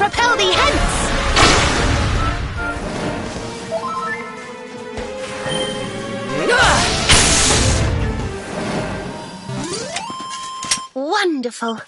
propel thee hence! Wonderful.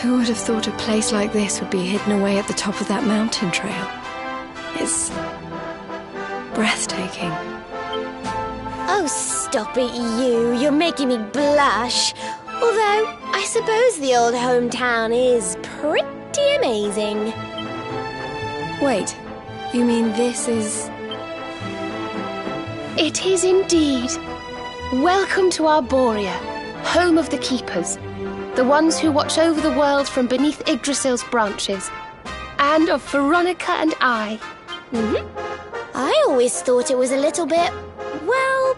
Who would have thought a place like this would be hidden away at the top of that mountain trail? It's breathtaking. Oh, stop it, you. You're making me blush. Although, I suppose the old hometown is pretty amazing. Wait, you mean this is... It is indeed. Welcome to Arborea, home of the Keepers, the ones who watch over the world from beneath Yggdrasil's branches, and of Veronica and I. I always thought it was a little bit, well,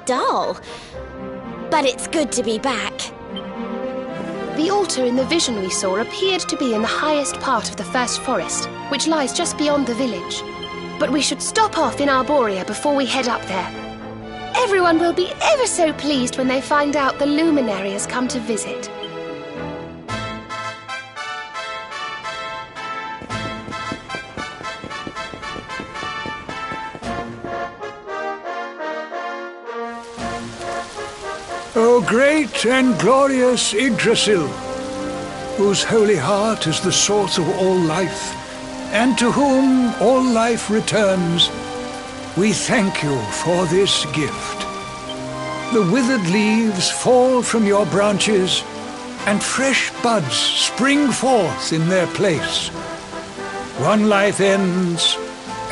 dull. But it's good to be back. The altar in the vision we saw appeared to be in the highest part of the First Forest, which lies just beyond the village. But we should stop off in Arborea before we head up there. Everyone will be ever so pleased when they find out the luminary has come to visit. O great and glorious Yggdrasil, whose holy heart is the source of all life, and to whom all life returns, we thank you for this gift. The withered leaves fall from your branches, and fresh buds spring forth in their place. One life ends,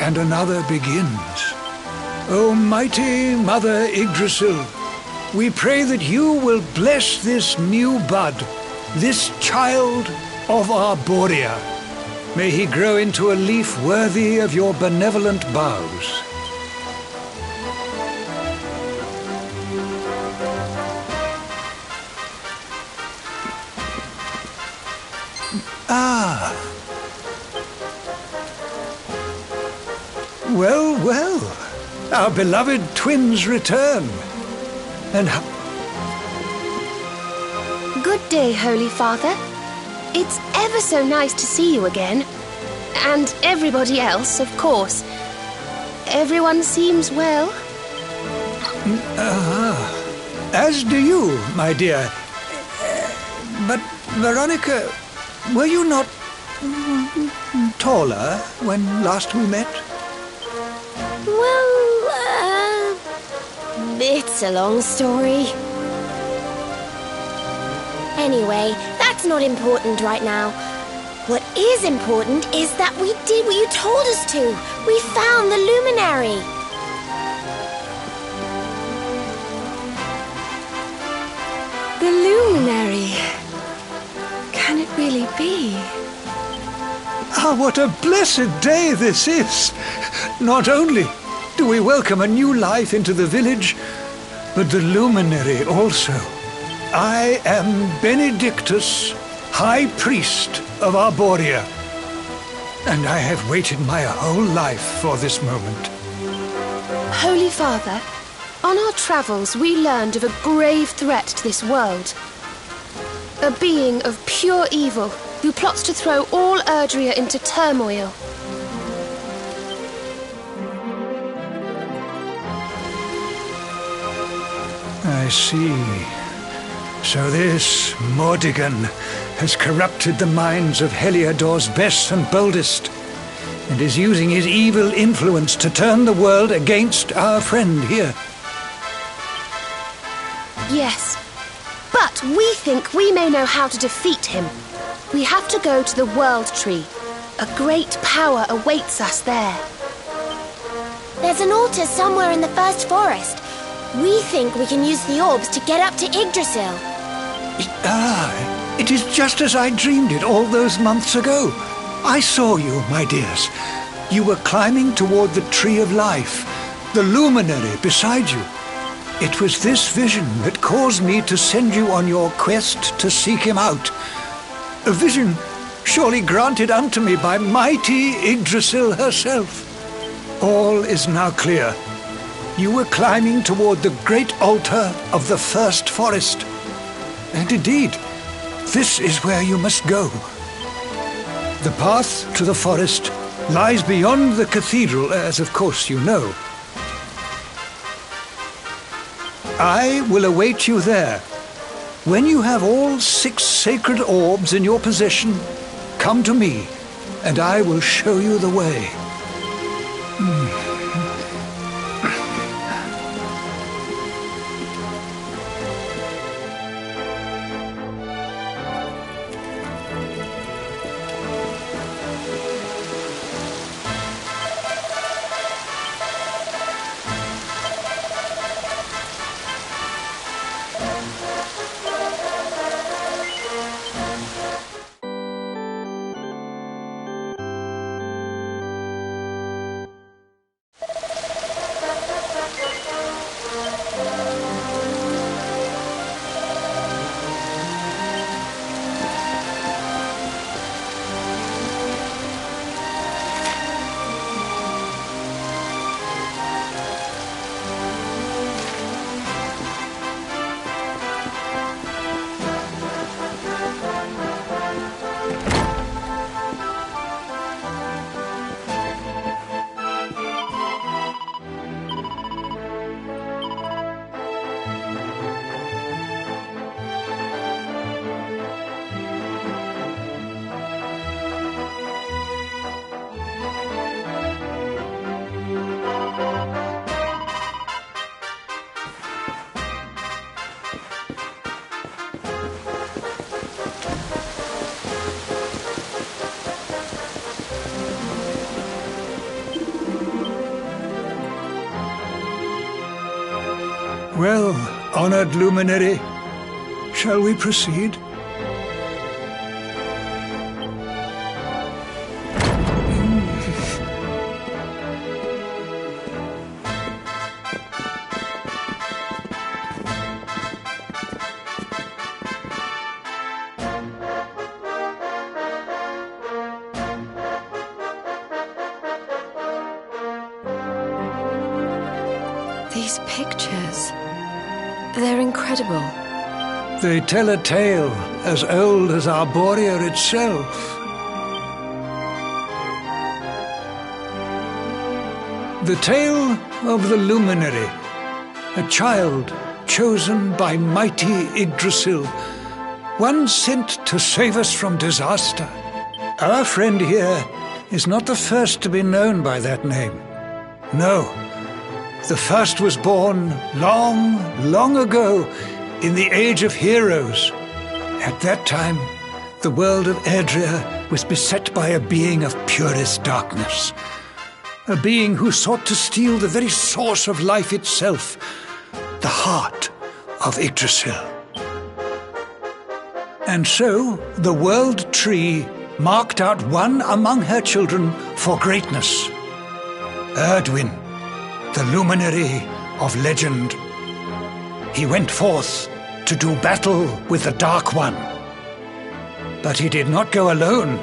and another begins. O mighty Mother Yggdrasil, we pray that you will bless this new bud, this child of Arborea. May he grow into a leaf worthy of your benevolent boughs. Ah. Well, well, our beloved twins return. And Good day, Holy Father. It's ever so nice to see you again. And everybody else, of course. Everyone seems well. as do you, my dear. But, Veronica, were you not taller when last we met? Well, it's a long story. Anyway, that's not important right now. What is important is that we did what you told us to. We found the luminary! The luminary. Can it really be? Ah, what a blessed day this is! Not only do we welcome a new life into the village, but the luminary also. I am Benedictus, High Priest of Arborea, and I have waited my whole life for this moment. Holy Father, on our travels we learned of a grave threat to this world. A being of pure evil who plots to throw all Erdrea into turmoil. I see. So this Mordigan has corrupted the minds of Heliodor's best and boldest, and is using his evil influence to turn the world against our friend here. Yes, but we think we may know how to defeat him. We have to go to the World Tree. A great power awaits us there. There's an altar somewhere in the First Forest. We think we can use the orbs to get up to Yggdrasil. It is just as I dreamed it all those months ago. I saw you, my dears. You were climbing toward the Tree of Life, the luminary beside you. It was this vision that caused me to send you on your quest to seek him out. A vision surely granted unto me by mighty Yggdrasil herself. All is now clear. You were climbing toward the great altar of the First Forest. And indeed, this is where you must go. The path to the forest lies beyond the cathedral, as of course you know. I will await you there. When you have all 6 sacred orbs in your possession, come to me, and I will show you the way. Well, honored luminary, shall we proceed? These pictures, they're incredible. They tell a tale as old as Arborea itself. The tale of the luminary, a child chosen by mighty Yggdrasil, one sent to save us from disaster. Our friend here is not the first to be known by that name. No, the first was born long, long ago in the Age of Heroes. At that time, the world of Erdrea was beset by a being of purest darkness. a being who sought to steal the very source of life itself, the heart of Yggdrasil. And so the World Tree marked out one among her children for greatness, Erdwin, the luminary of legend. He went forth to do battle with the Dark One. But he did not go alone.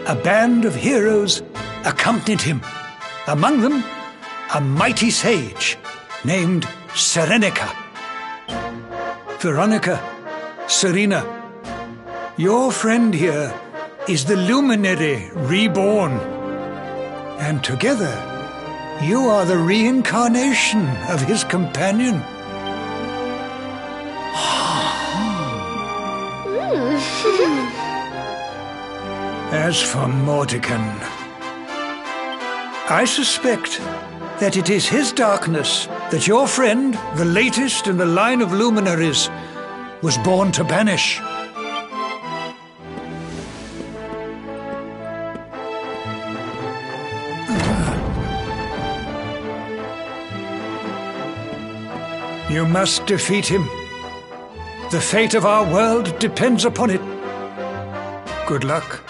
A band of heroes accompanied him. Among them, a mighty sage named Serenica. Veronica, Serena, your friend here is the luminary reborn. And together, you are the reincarnation of his companion. As for Mordekan, I suspect that it is his darkness that your friend, the latest in the line of luminaries, was born to banish. You must defeat him. The fate of our world depends upon it. Good luck.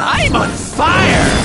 I'm on fire!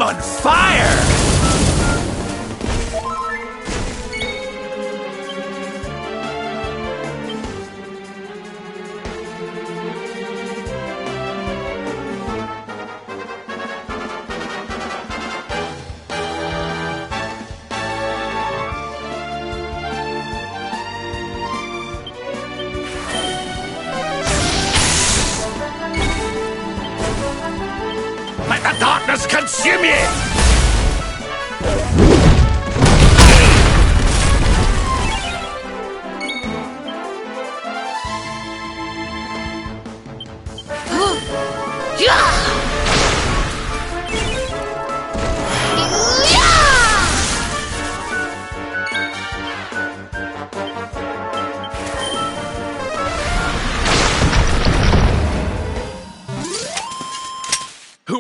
on fire! Let the darkness consume you!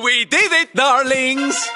We did it, darlings!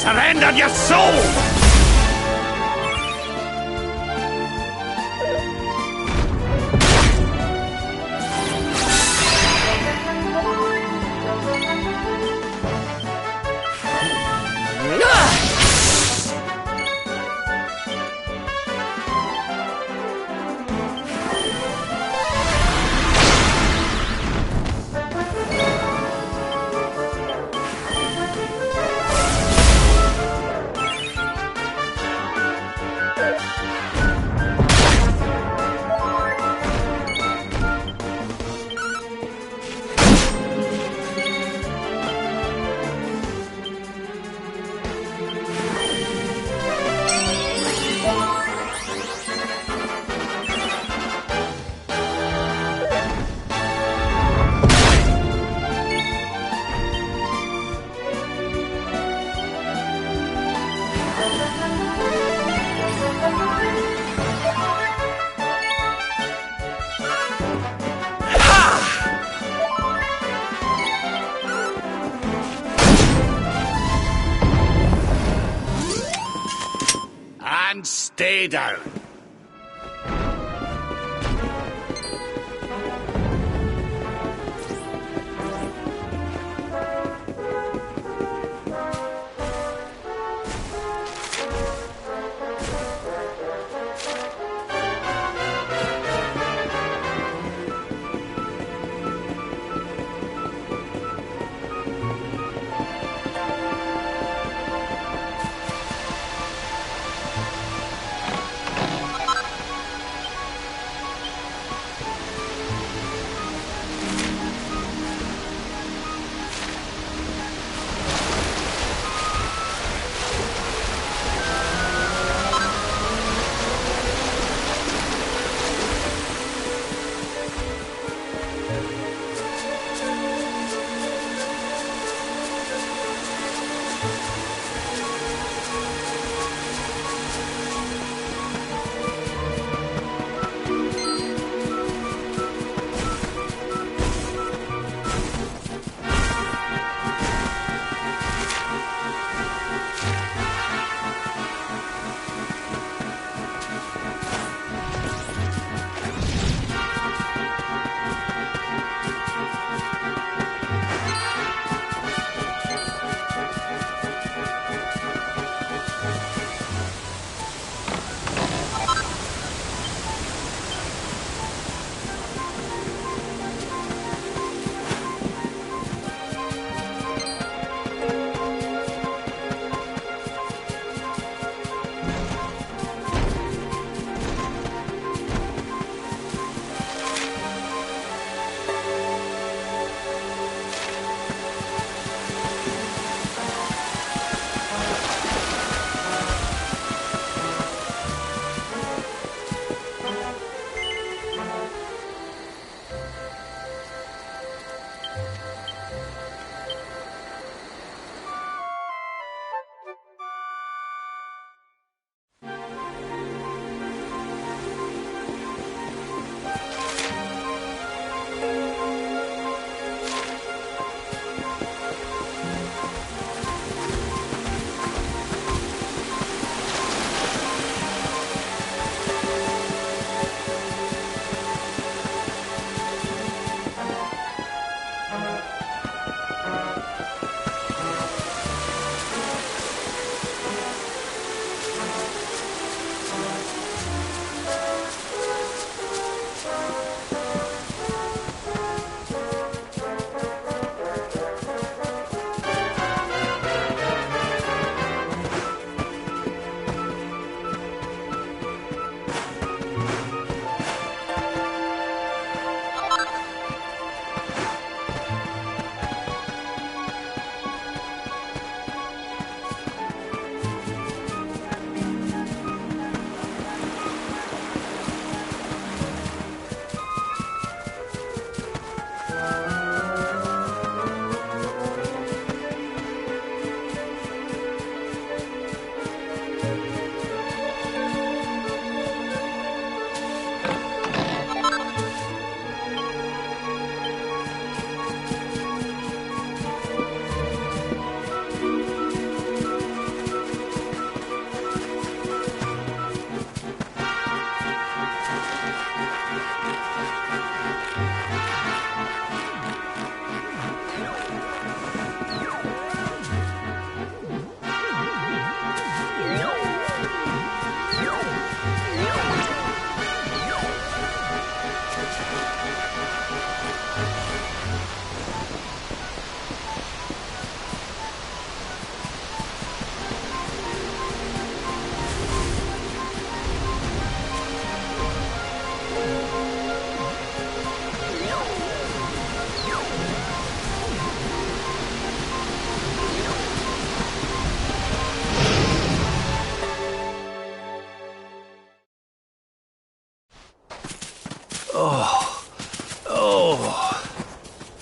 Surrender your soul! And stay down.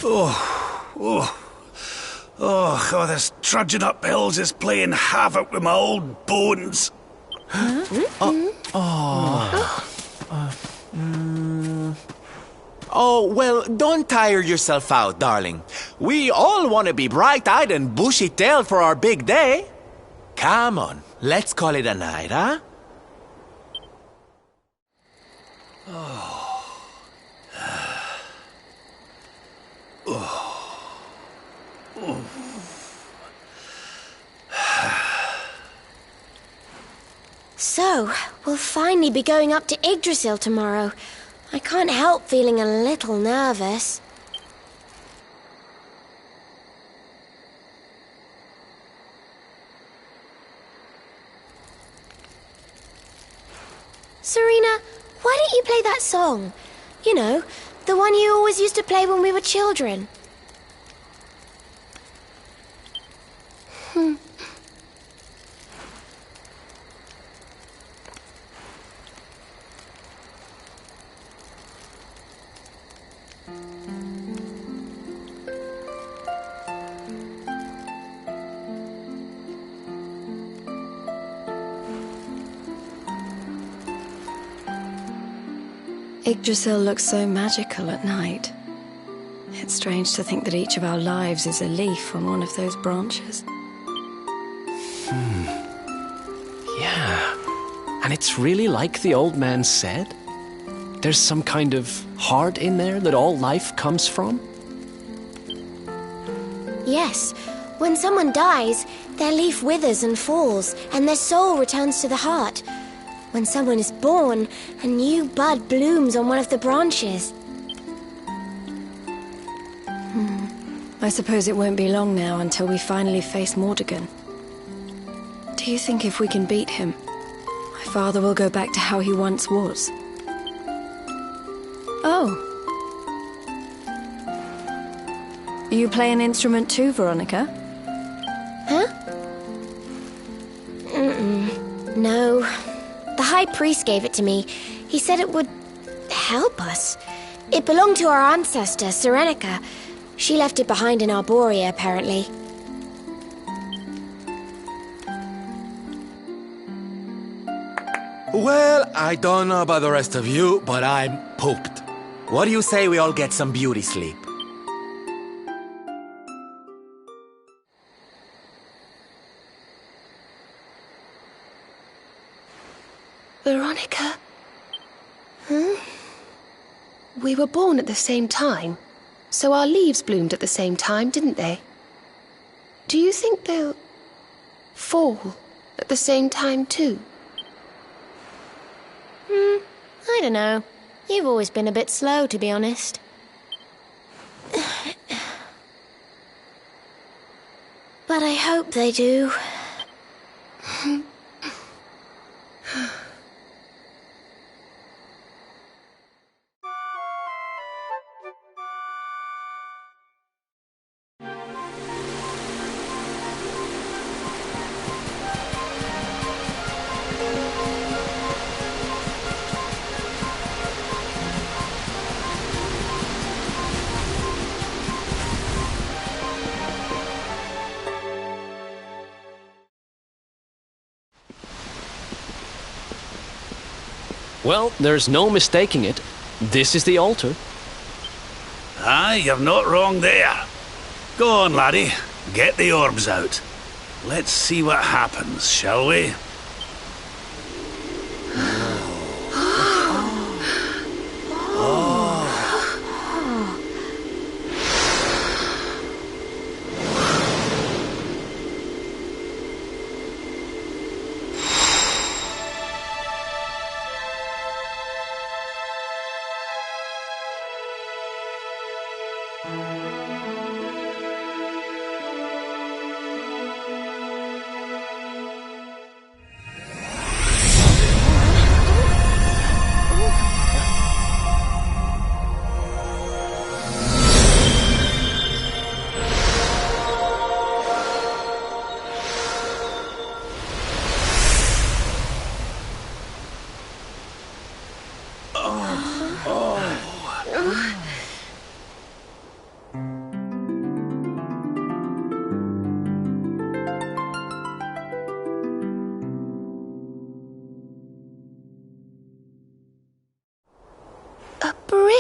Oh, this trudging up hills is playing havoc with my old bones. Oh, well, don't tire yourself out, darling. We all want to be bright-eyed and bushy-tailed for our big day. Come on, let's call it a night, huh? So, we'll finally be going up to Yggdrasil tomorrow. I can't help feeling a little nervous. Serena, why don't you play that song? You know, the one you always used to play when we were children. Yggdrasil looks so magical at night. It's strange to think that each of our lives is a leaf on one of those branches. Yeah. And it's really like the old man said. There's some kind of heart in there that all life comes from. Yes, when someone dies, their leaf withers and falls, and their soul returns to the heart. When someone is born, a new bud blooms on one of the branches. I suppose it won't be long now until we finally face Mordegon. Do you think if we can beat him, my father will go back to how he once was? Oh. You play an instrument too, Veronica? Huh? No. The High Priest gave it to me. He said it would help us. It belonged to our ancestor, Serenica. She left it behind in Arborea, apparently. Well, I don't know about the rest of you, but I'm pooped. What do you say we all get some beauty sleep? Veronica? We were born at the same time, so our leaves bloomed at the same time, didn't they? Do you think they'll fall at the same time too? I don't know. You've always been a bit slow, to be honest. But I hope they do. Well, there's no mistaking it. This is the altar. Aye, you're not wrong there. Go on, laddie. Get the orbs out. Let's see what happens, shall we?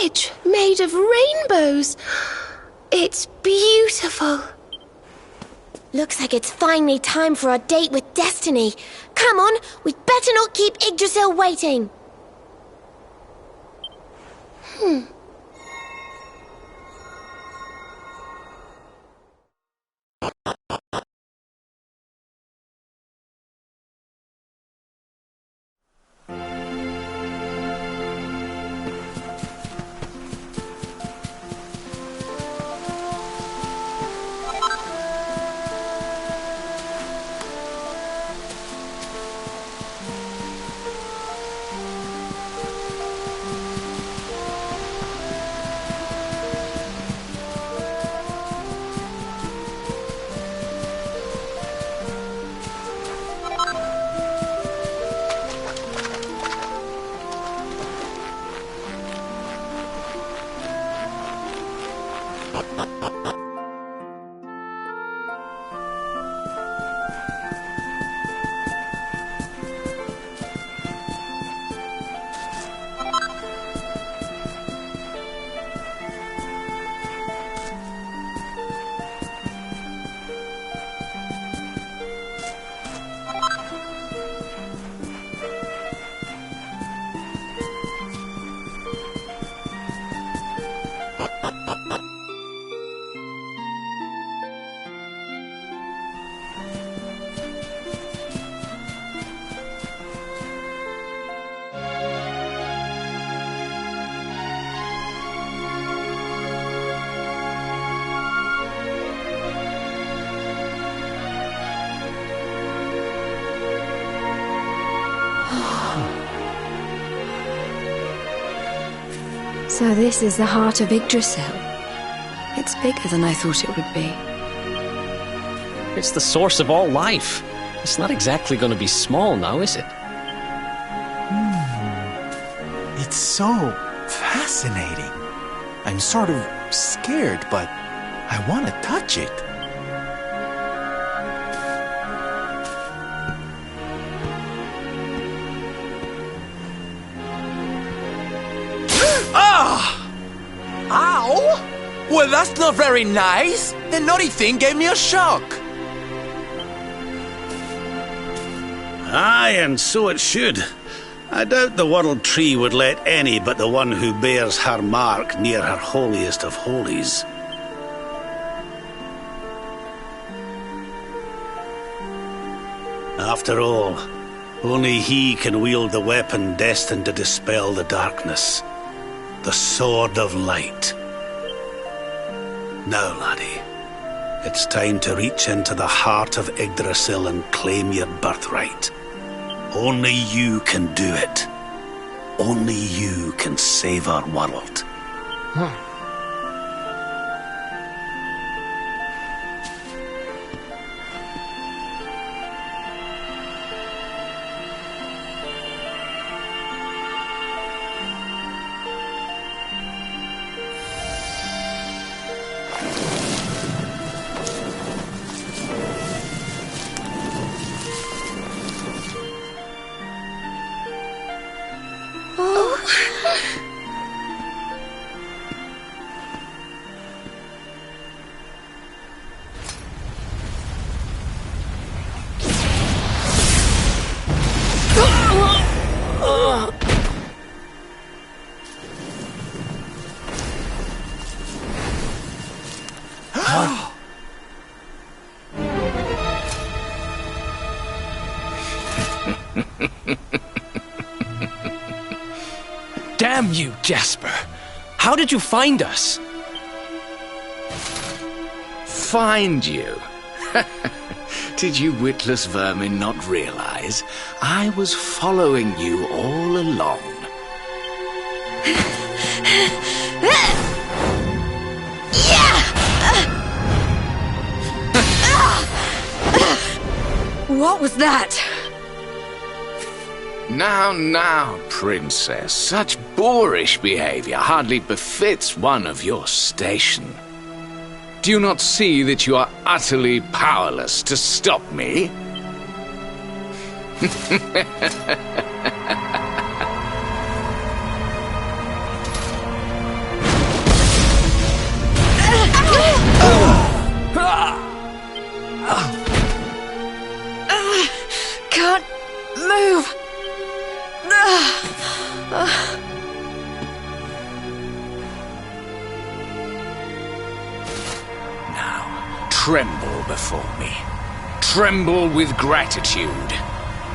bridge made of rainbows. It's beautiful. Looks like it's finally time for our date with Destiny. Come on, we'd better not keep Yggdrasil waiting. So this is the heart of Yggdrasil. It's bigger than I thought it would be. It's the source of all life. It's not exactly going to be small now, is it? It's so fascinating. I'm sort of scared, but I want to touch it. Ow! Well, that's not very nice. The naughty thing gave me a shock. Aye, and so it should. I doubt the World Tree would let any but the one who bears her mark near her holiest of holies. After all, only he can wield the weapon destined to dispel the darkness. The Sword of Light. Now, laddie, it's time to reach into the heart of Yggdrasil and claim your birthright. Only you can do it. Only you can save our world. Damn you, Jasper! How did you find us? Find you? Did you witless vermin not realize I was following you all along? What was that? Now, princess, such boorish behavior hardly befits one of your station. Do you not see that you are utterly powerless to stop me? tremble before me. Tremble with gratitude.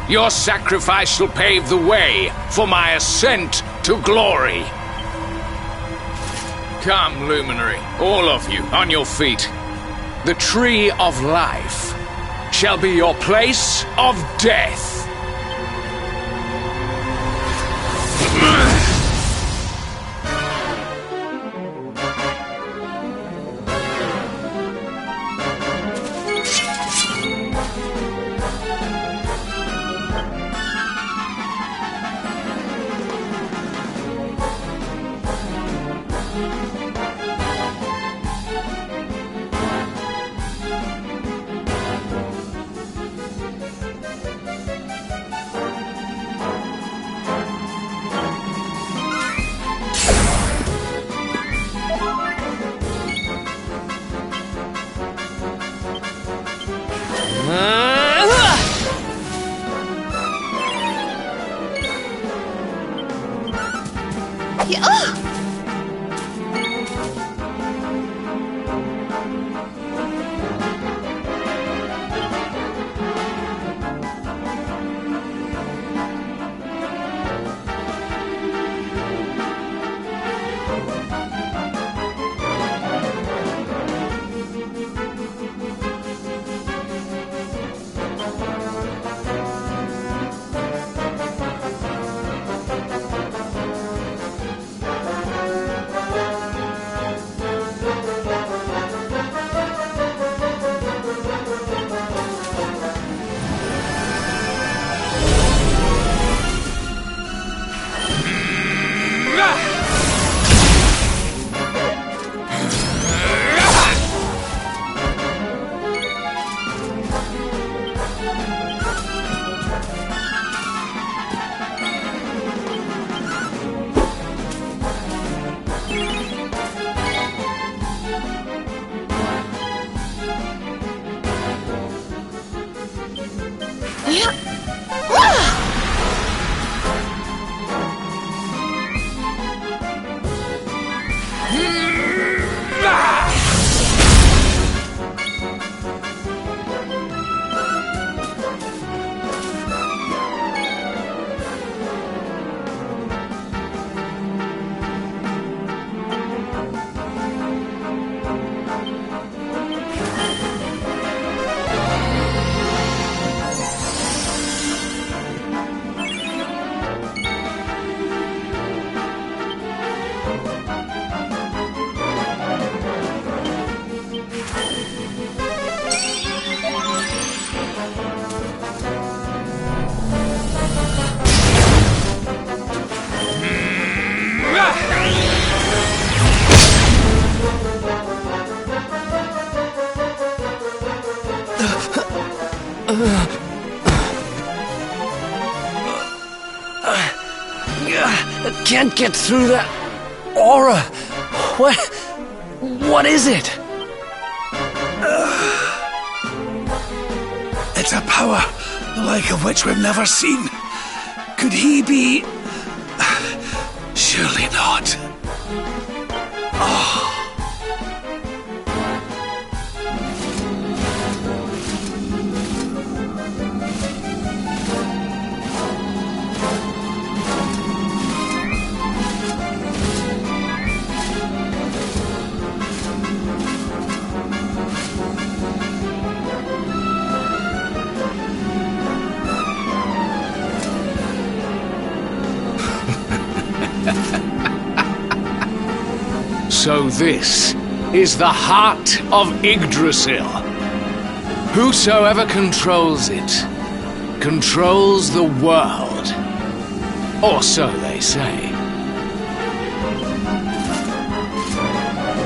Your sacrifice shall pave the way for my ascent to glory. Come, Luminary, all of you, on your feet. The Tree of Life shall be your place of death. I can't get through that aura. What is it? It's a power, the like of which we've never seen. Could he be... Surely not. So this is the heart of Yggdrasil. Whosoever controls it, controls the world. Or so they say.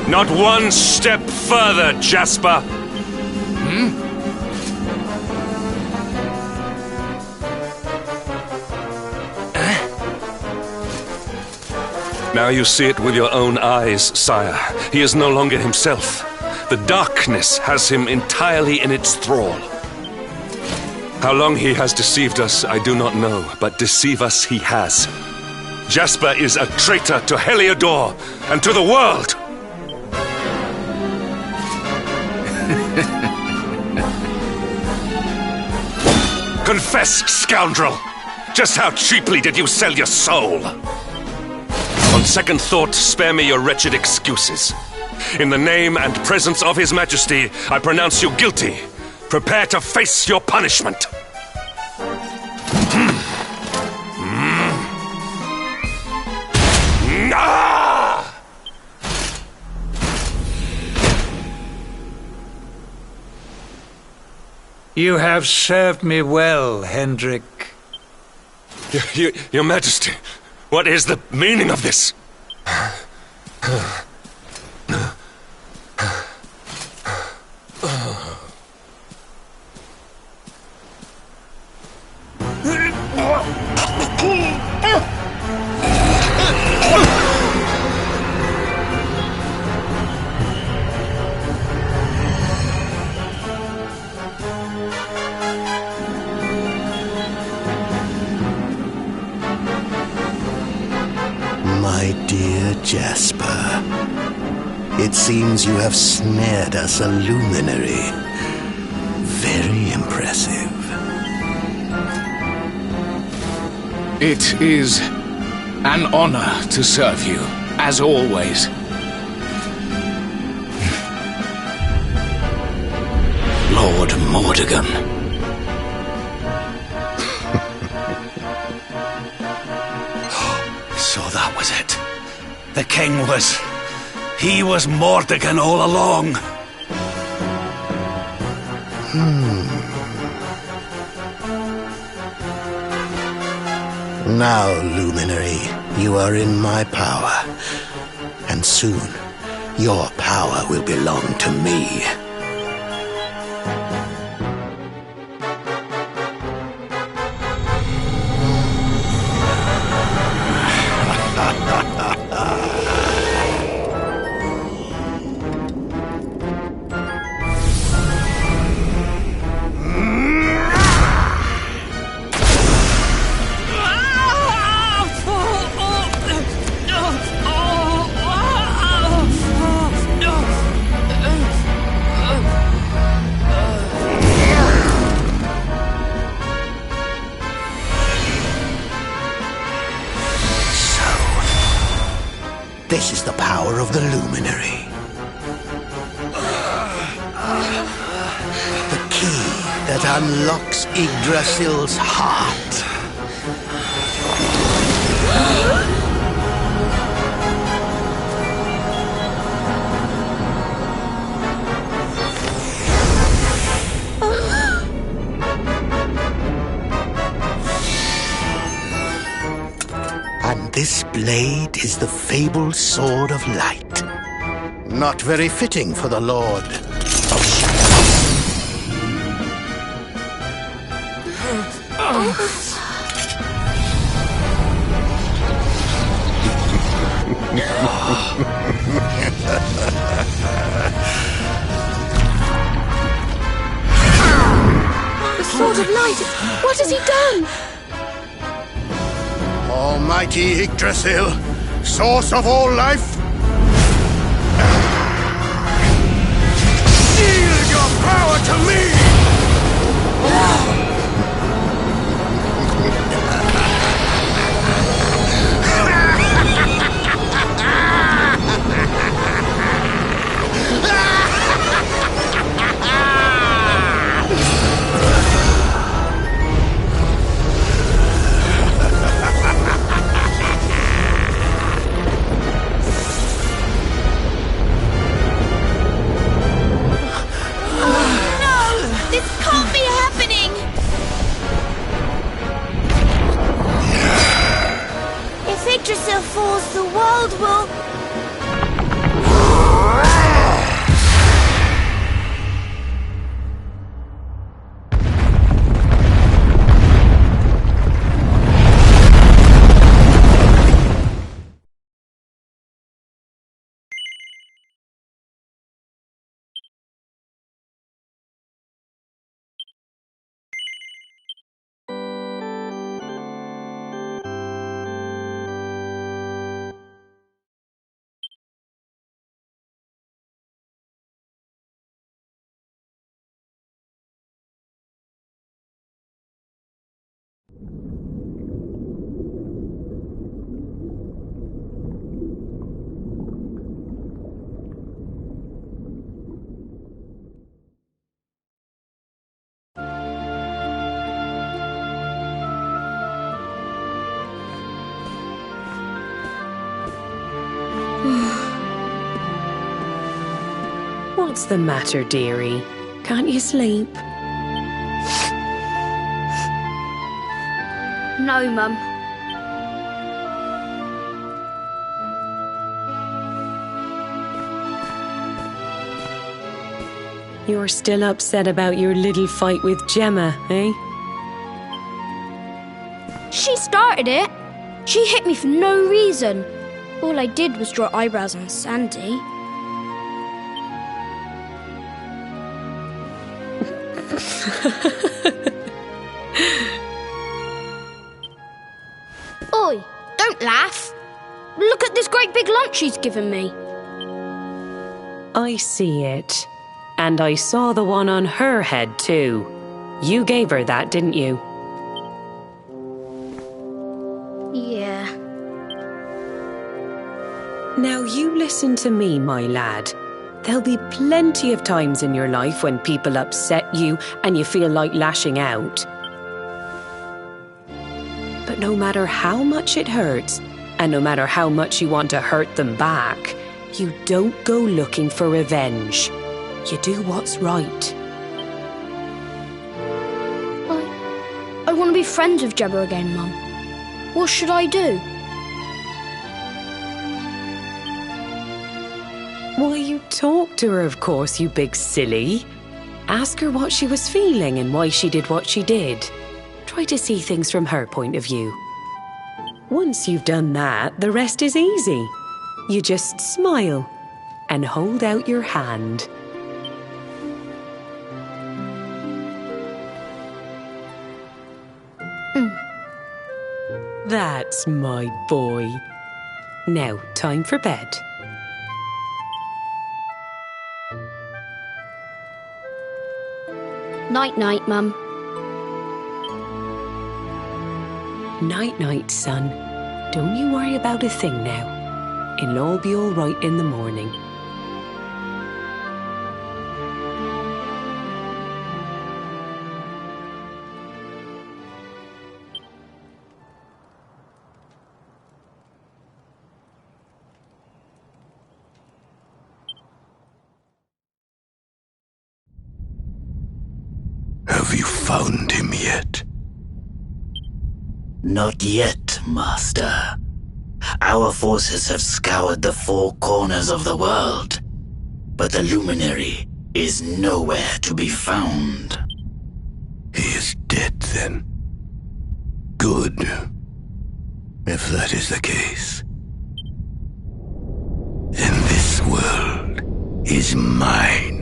Not one step further, Jasper! Now you see it with your own eyes, sire. He is no longer himself. The darkness has him entirely in its thrall. How long he has deceived us, I do not know, but deceive us he has. Jasper is a traitor to Heliodor and to the world! Confess, scoundrel! Just how cheaply did you sell your soul? On second thought, spare me your wretched excuses. In the name and presence of His Majesty, I pronounce you guilty. Prepare to face your punishment. You have served me well, Hendrik. Your Majesty, what is the meaning of this? My dear Jasper, it seems you have snared us a luminary. Very impressive. It is an honor to serve you, as always. Lord Mordegon. So that was it. The king was... He was Mordegon all along. Now, Luminary, you are in my power. And soon, your power will belong to me. This is the power of the Luminary. The key that unlocks Yggdrasil's heart. And this blade is the fabled Sword of Light. Not very fitting for the Lord of Shadows. The Sword of Light! What has he done? Almighty Yggdrasil, source of all life, yield your power to me! Yggdrasil falls, the world will... What's the matter, dearie? Can't you sleep? No, Mum. You're still upset about your little fight with Gemma, eh? She started it. She hit me for no reason. All I did was draw eyebrows on Sandy. Oi, don't laugh. Look at this great big lunch she's given me. I see it. And I saw the one on her head, too. You gave her that, didn't you? Yeah. Now you listen to me, my lad. There'll be plenty of times in your life when people upset you and you feel like lashing out. But no matter how much it hurts, and no matter how much you want to hurt them back, you don't go looking for revenge. You do what's right. I want to be friends with Gemma again, Mum. What should I do? Why, you talk to her, of course, you big silly. Ask her what she was feeling and why she did what she did. Try to see things from her point of view. Once you've done that, the rest is easy. You just smile and hold out your hand. That's my boy. Now, time for bed. Night-night, Mum. Night-night, son. Don't you worry about a thing now. It'll all be all right in the morning. Have you found him yet? Not yet, Master. Our forces have scoured the four corners of the world, but the luminary is nowhere to be found. He is dead, then. Good. If that is the case, then this world is mine.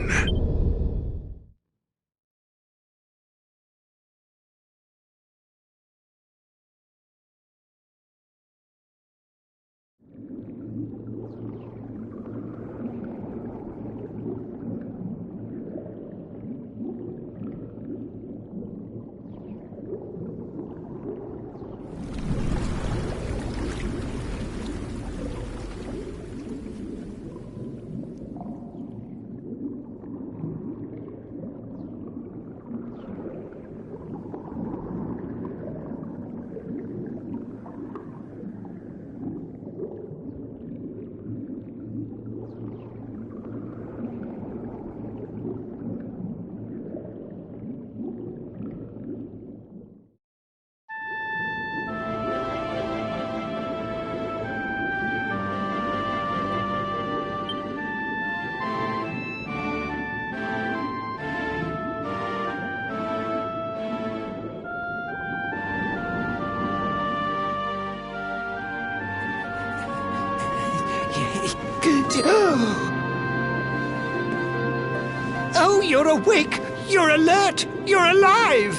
Oh, you're awake! You're alert! You're alive!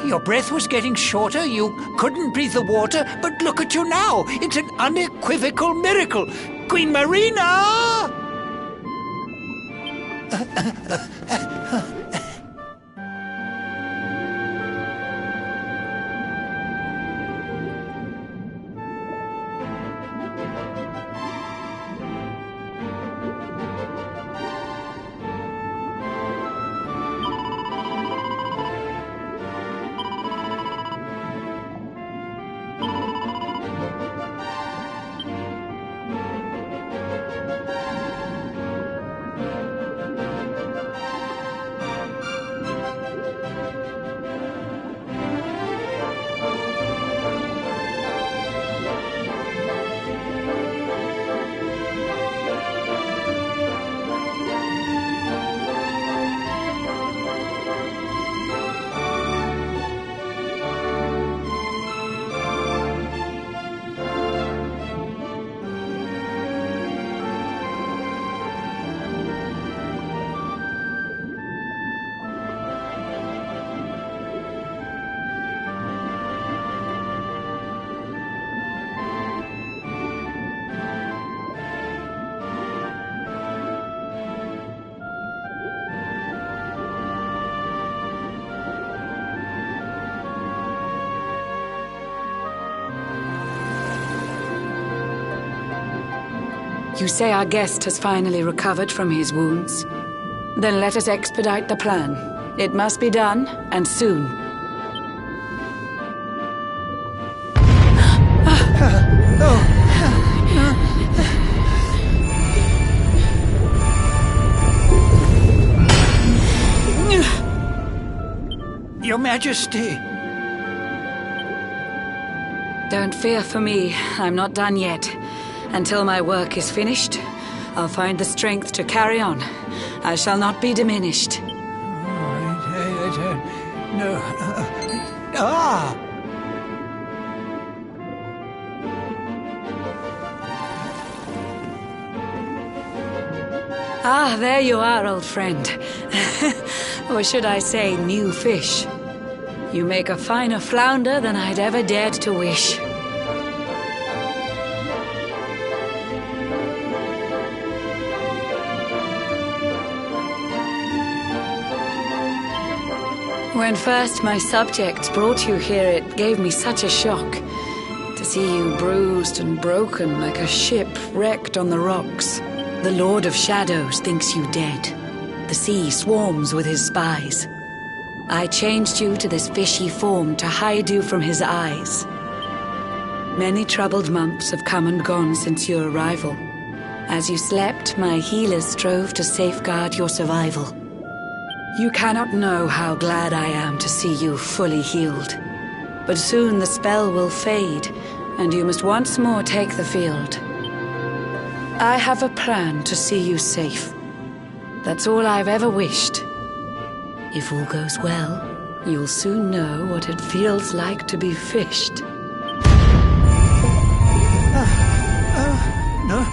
Your breath was getting shorter, you couldn't breathe the water, but look at you now! It's an unequivocal miracle! Queen Marina! You say our guest has finally recovered from his wounds? Then let us expedite the plan. It must be done, and soon. Your Majesty! Don't fear for me. I'm not done yet. Until my work is finished, I'll find the strength to carry on. I shall not be diminished. No. Ah! Ah, there you are, old friend. Or should I say, new fish. You make a finer flounder than I'd ever dared to wish. When first my subjects brought you here, it gave me such a shock. To see you bruised and broken like a ship wrecked on the rocks. The Lord of Shadows thinks you dead. The sea swarms with his spies. I changed you to this fishy form to hide you from his eyes. Many troubled months have come and gone since your arrival. As you slept, my healers strove to safeguard your survival. You cannot know how glad I am to see you fully healed. But soon the spell will fade, and you must once more take the field. I have a plan to see you safe. That's all I've ever wished. If all goes well, you'll soon know what it feels like to be fished. No.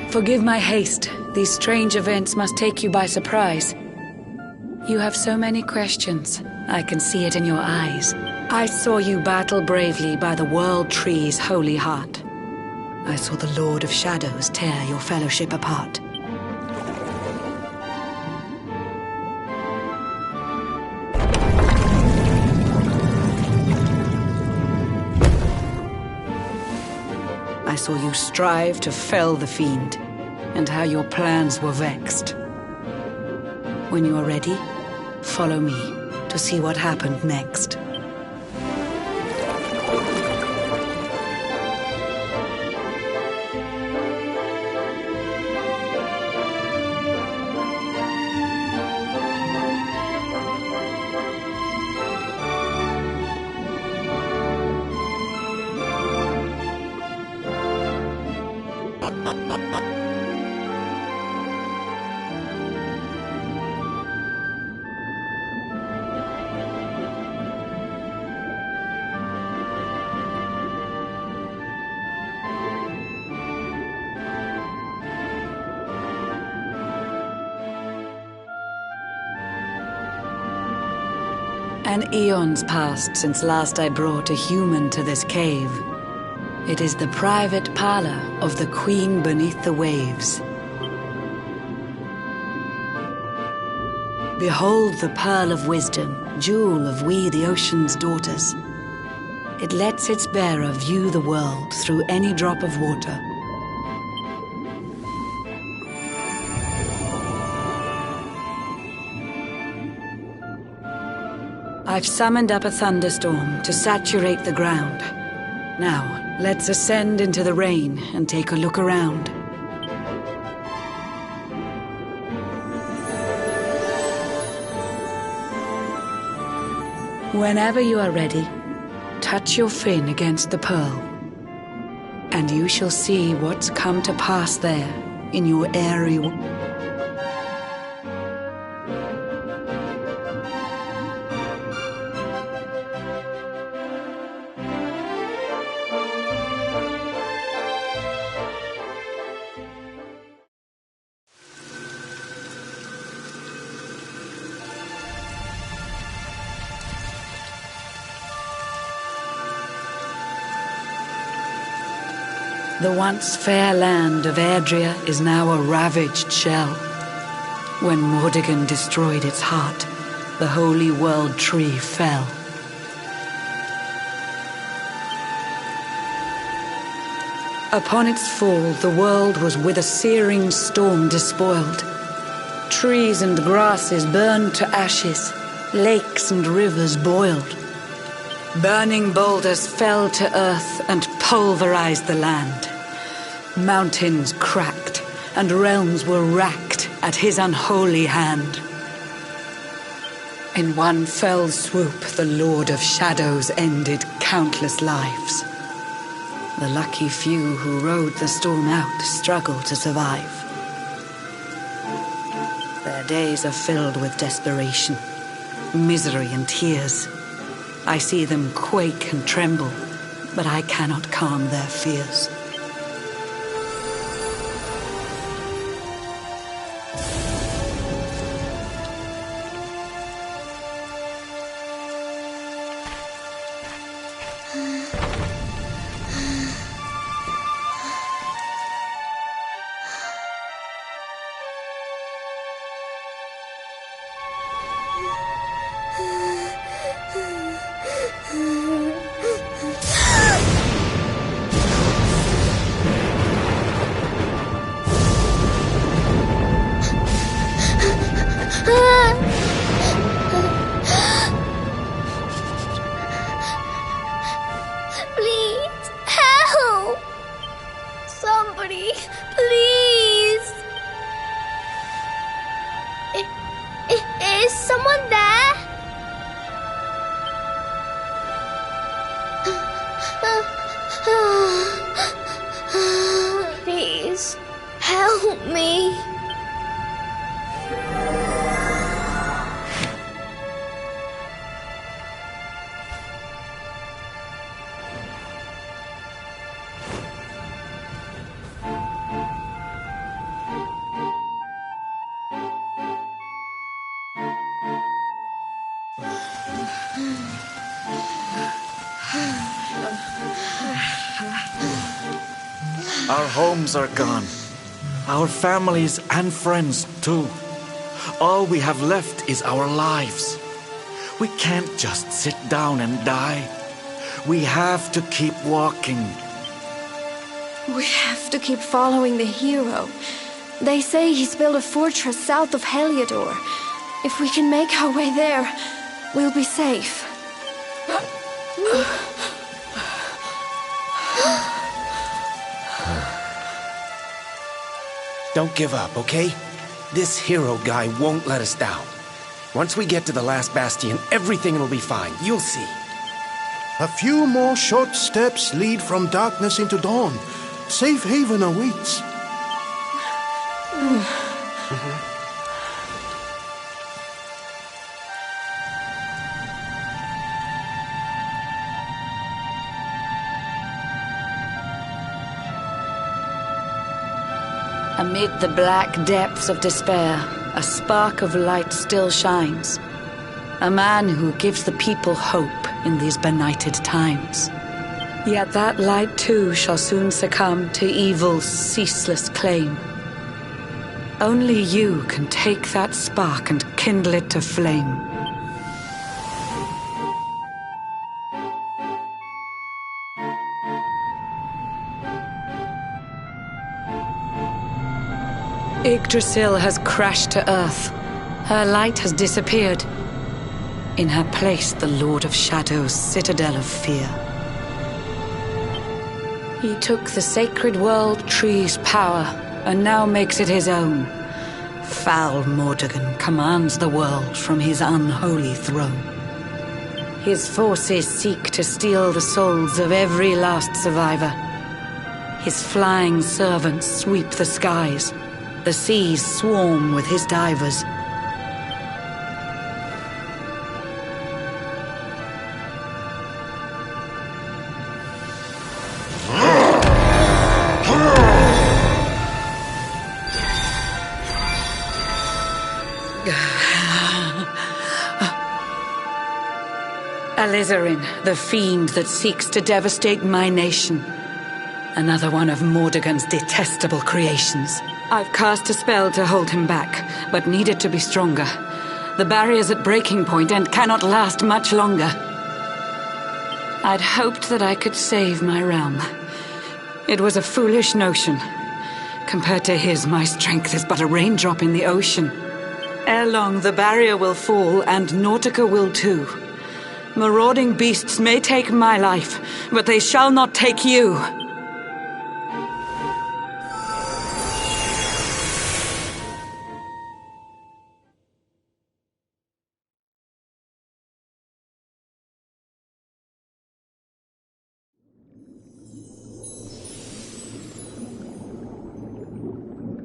Forgive my haste. These strange events must take you by surprise. You have so many questions. I can see it in your eyes. I saw you battle bravely by the World Tree's holy heart. I saw the Lord of Shadows tear your fellowship apart. I saw you strive to fell the fiend, and how your plans were vexed. When you are ready, follow me to see what happened next. An eon's passed since last I brought a human to this cave. It is the private parlor of the Queen beneath the waves. Behold the pearl of wisdom, jewel of we the ocean's daughters. It lets its bearer view the world through any drop of water. I've summoned up a thunderstorm to saturate the ground. Now, let's ascend into the rain and take a look around. Whenever you are ready, touch your fin against the pearl, and you shall see what's come to pass there in your airy... The once fair land of Erdrea is now a ravaged shell. When Mordegon destroyed its heart, the holy world tree fell. Upon its fall, the world was with a searing storm despoiled. Trees and grasses burned to ashes, lakes and rivers boiled. Burning boulders fell to earth and pulverized the land. Mountains cracked, and realms were racked at his unholy hand. In one fell swoop, the Lord of Shadows ended countless lives. The lucky few who rode the storm out struggled to survive. Their days are filled with desperation, misery and tears. I see them quake and tremble, but I cannot calm their fears. Please, help! Somebody, please! Is someone there? Please, help me. Our homes are gone. Our families and friends, too. All we have left is our lives. We can't just sit down and die. We have to keep walking. We have to keep following the hero. They say he's built a fortress south of Heliodor. If we can make our way there, we'll be safe. Don't give up, okay? This hero guy won't let us down. Once we get to the last bastion, everything will be fine. You'll see. A few more short steps lead from darkness into dawn. Safe haven awaits. Amid the black depths of despair, a spark of light still shines. A man who gives the people hope in these benighted times. Yet that light too shall soon succumb to evil's ceaseless claim. Only you can take that spark and kindle it to flame. Yggdrasil has crashed to earth. Her light has disappeared. In her place, the Lord of Shadows' citadel of fear. He took the sacred world tree's power and now makes it his own. Foul Mordegon commands the world from his unholy throne. His forces seek to steal the souls of every last survivor. His flying servants sweep the skies. The seas swarm with his divers. Alizarin, the fiend that seeks to devastate my nation. Another one of Mordegon's detestable creations. I've cast a spell to hold him back, but need it to be stronger. The barrier's at breaking point and cannot last much longer. I'd hoped that I could save my realm. It was a foolish notion. Compared to his, my strength is but a raindrop in the ocean. Ere long, the barrier will fall, and Nautica will too. Marauding beasts may take my life, but they shall not take you.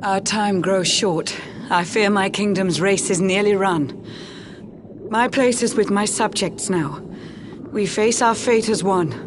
Our time grows short. I fear my kingdom's race is nearly run. My place is with my subjects now. We face our fate as one.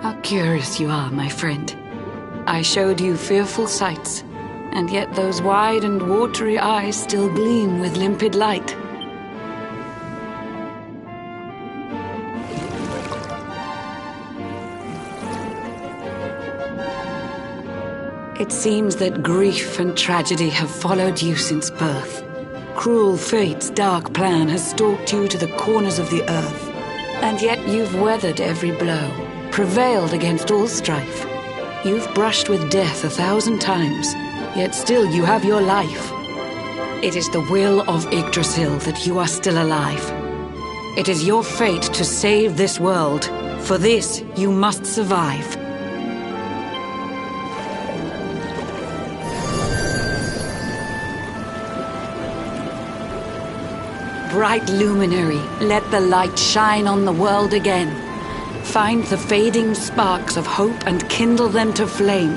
How curious you are, my friend. I showed you fearful sights, and yet those wide and watery eyes still gleam with limpid light. It seems that grief and tragedy have followed you since birth. Cruel fate's dark plan has stalked you to the corners of the earth. And yet you've weathered every blow, prevailed against all strife. You've brushed with death 1,000 times, yet still you have your life. It is the will of Yggdrasil that you are still alive. It is your fate to save this world. For this, you must survive. Bright luminary, let the light shine on the world again. Find the fading sparks of hope and kindle them to flame.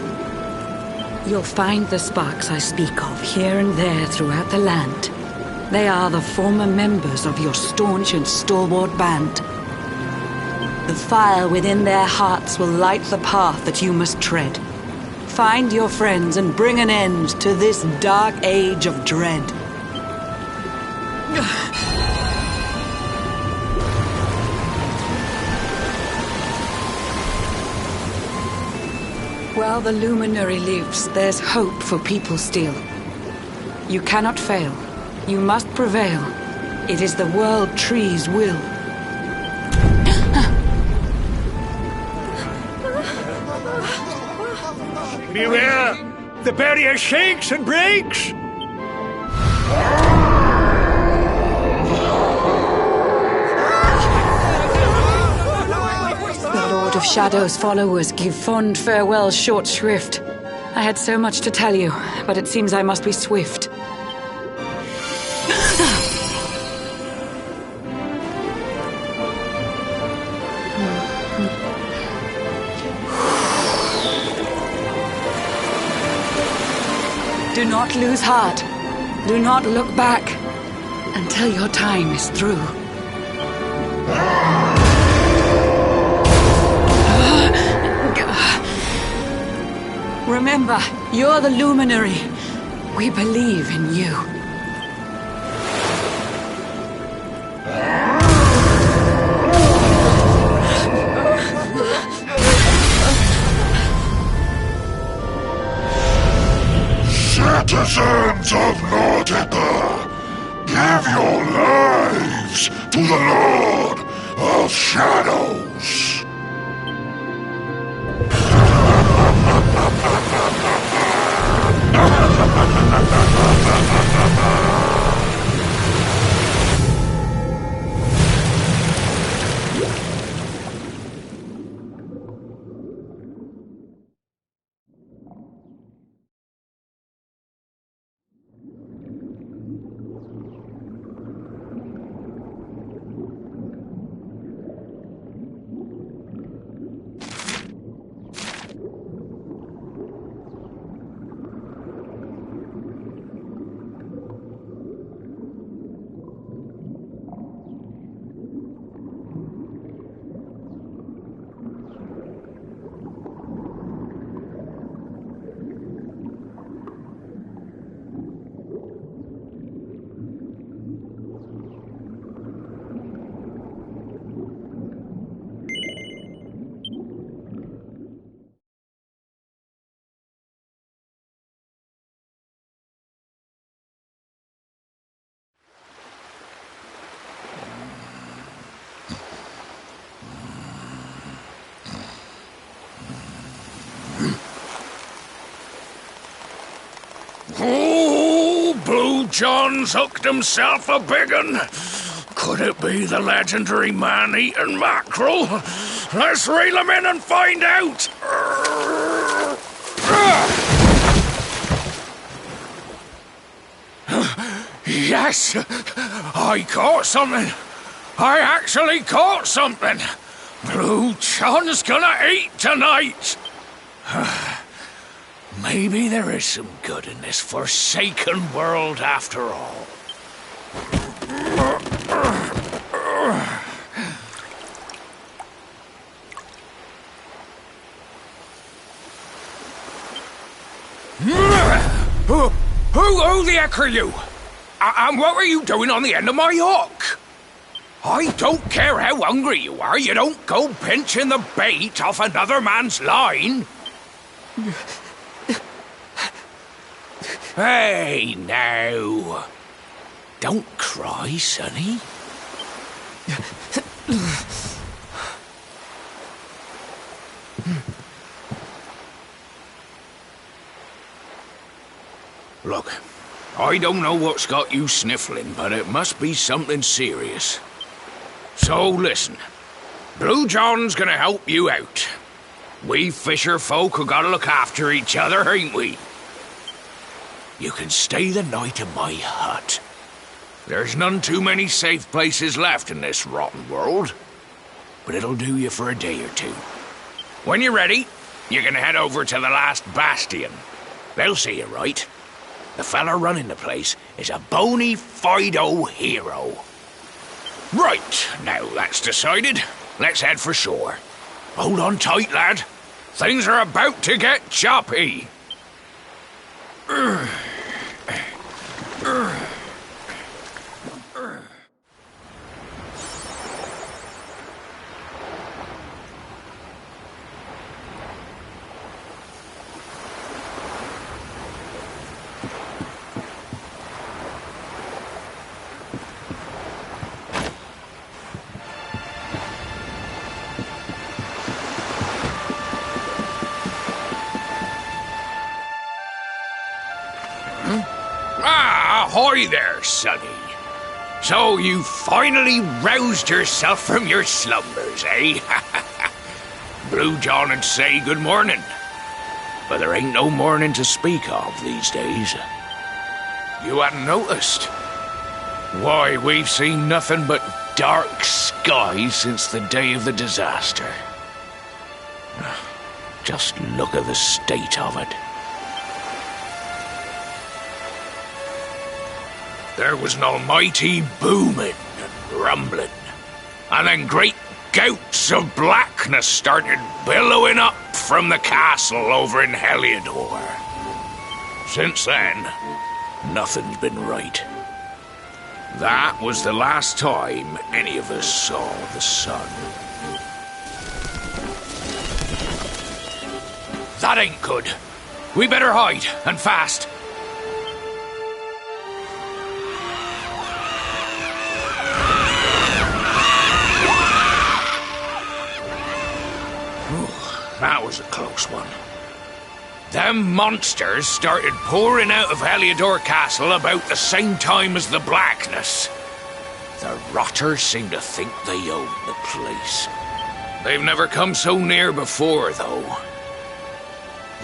You'll find the sparks I speak of here and there throughout the land. They are the former members of your staunch and stalwart band. The fire within their hearts will light the path that you must tread. Find your friends and bring an end to this dark age of dread. While the luminary lives, there's hope for people still. You cannot fail. You must prevail. It is the World Tree's will. Beware! The barrier shakes and breaks! Of Shadow's followers give fond farewell short shrift. I had so much to tell you, but it seems I must be swift. Do not lose heart. Do not look back until your time is through. Remember, you're the luminary. We believe in you. Citizens of Nautica, give your lives to the Lord of Shadows. John's hooked himself a big un. Could it be the legendary man-eating mackerel? Let's reel him in and find out! Yes! I caught something! I actually caught something! Blue John's gonna eat tonight! Maybe there is some good in this forsaken world after all. Who the heck are you? And what were you doing on the end of my hook? I don't care how hungry you are, you don't go pinching the bait off another man's line. Hey, now. Don't cry, sonny. Look, I don't know what's got you sniffling, but it must be something serious. So listen, Blue John's gonna help you out. We fisher folk have gotta look after each other, ain't we? You can stay the night in my hut. There's none too many safe places left in this rotten world, but it'll do you for a day or two. When you're ready, you can head over to the last bastion. They'll see you right. The fella running the place is a bony Fido hero. Right, now that's decided. Let's head for shore. Hold on tight, lad. Things are about to get choppy. Ahoy there, sonny. So you finally roused yourself from your slumbers, eh? Blue John would say good morning, but there ain't no morning to speak of these days. You hadn't noticed? Why, we've seen nothing but dark skies since the day of the disaster. Just look at the state of it. There was an almighty booming and rumbling, and then great gouts of blackness started billowing up from the castle over in Heliodor. Since then, nothing's been right. That was the last time any of us saw the sun. That ain't good. We better hide, and fast. That was a close one. Them monsters started pouring out of Heliodor Castle about the same time as the blackness. The rotters seem to think they own the place. They've never come so near before, though.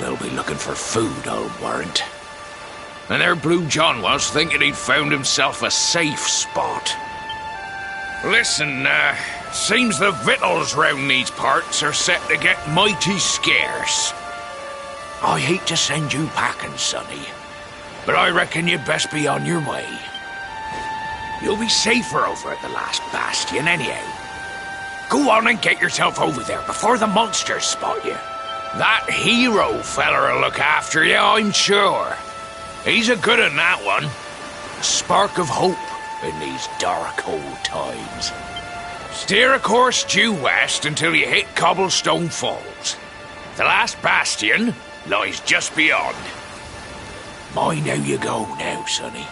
They'll be looking for food, I'll warrant. And there Blue John was, thinking he'd found himself a safe spot. Listen, seems the victuals round these parts are set to get mighty scarce. I hate to send you packing, sonny, but I reckon you'd best be on your way. You'll be safer over at the last bastion anyhow. Go on and get yourself over there before the monsters spot you. That hero feller'll look after you, I'm sure. He's a good un, that one. A spark of hope in these dark old times. Steer a course due west until you hit Cobblestone Falls. The last bastion lies just beyond. Mind how you go now, sonny.